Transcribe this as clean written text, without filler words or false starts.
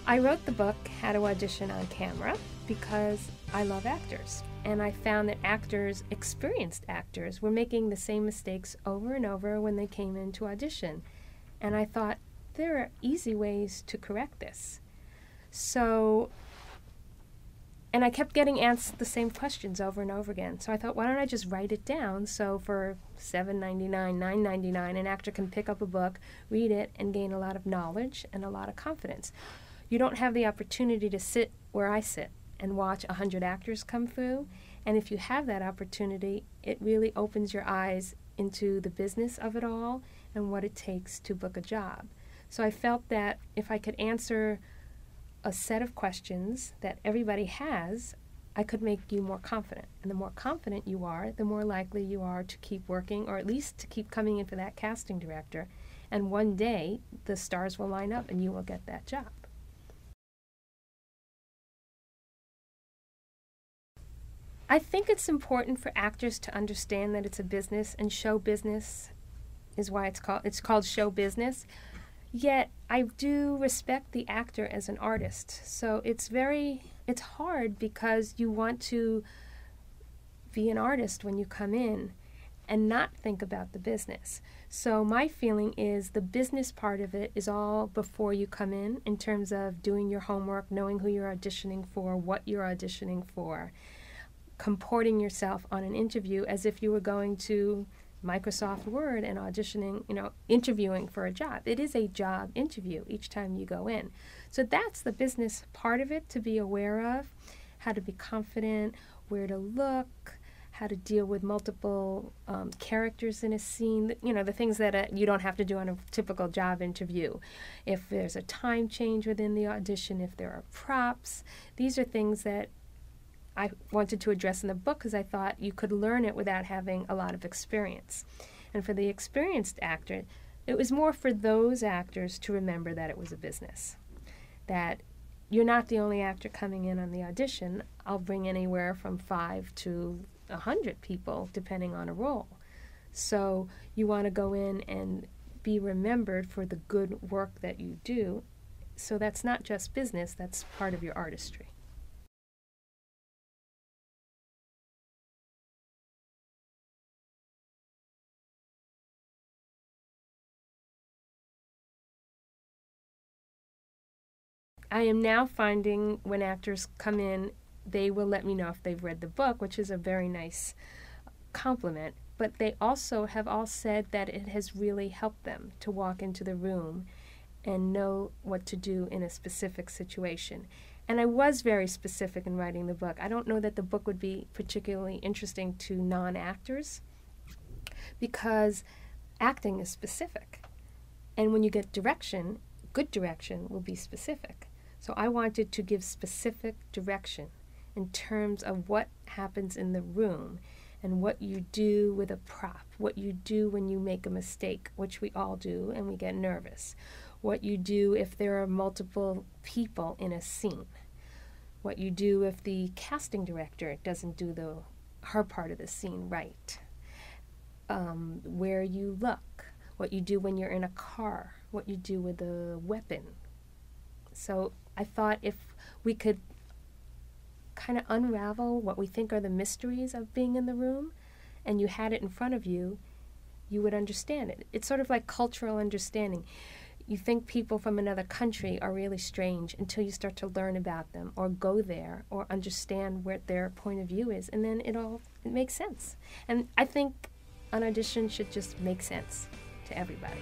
I wrote the book, How to Audition on Camera, because I love actors. And I found that actors, experienced actors, were making the same mistakes over and over when they came in to audition. And I thought, there are easy ways to correct this. So, and I kept getting asked the same questions over and over again. So I thought, why don't I just write it down so for $7.99, $9.99, an actor can pick up a book, read it, and gain a lot of knowledge and a lot of confidence. You don't have the opportunity to sit where I sit and watch 100 actors come through. And if you have that opportunity, it really opens your eyes into the business of it all and what it takes to book a job. So I felt that if I could answer a set of questions that everybody has, I could make you more confident. And the more confident you are, the more likely you are to keep working, or at least to keep coming in for that casting director. And one day, the stars will line up and you will get that job. I think it's important for actors to understand that it's a business, and show business is why it's called show business. Yet I do respect the actor as an artist. So it's hard because you want to be an artist when you come in and not think about the business. So my feeling is the business part of it is all before you come in terms of doing your homework, knowing who you're auditioning for, what you're auditioning for, comporting yourself on an interview as if you were going to Microsoft Word and auditioning, interviewing for a job. It is a job interview each time you go in. So that's the business part of it to be aware of, how to be confident, where to look, how to deal with multiple characters in a scene, the things that you don't have to do on a typical job interview. If there's a time change within the audition, if there are props, these are things that I wanted to address in the book because I thought you could learn it without having a lot of experience. And for the experienced actor, it was more for those actors to remember that it was a business, that you're not the only actor coming in on the audition. I'll bring anywhere from 5 to 100 people, depending on a role. So you want to go in and be remembered for the good work that you do. So that's not just business, that's part of your artistry. I am now finding when actors come in, they will let me know if they've read the book, which is a very nice compliment, but they also have all said that it has really helped them to walk into the room and know what to do in a specific situation. And I was very specific in writing the book. I don't know that the book would be particularly interesting to non-actors because acting is specific. And when you get direction, good direction will be specific. So I wanted to give specific direction in terms of what happens in the room and what you do with a prop, what you do when you make a mistake, which we all do and we get nervous, what you do if there are multiple people in a scene, what you do if the casting director doesn't do her part of the scene right, where you look, what you do when you're in a car, what you do with a weapon. So I thought if we could kind of unravel what we think are the mysteries of being in the room, and you had it in front of you, you would understand it. It's sort of like cultural understanding. You think people from another country are really strange until you start to learn about them or go there or understand what their point of view is, and then it makes sense. And I think an audition should just make sense to everybody.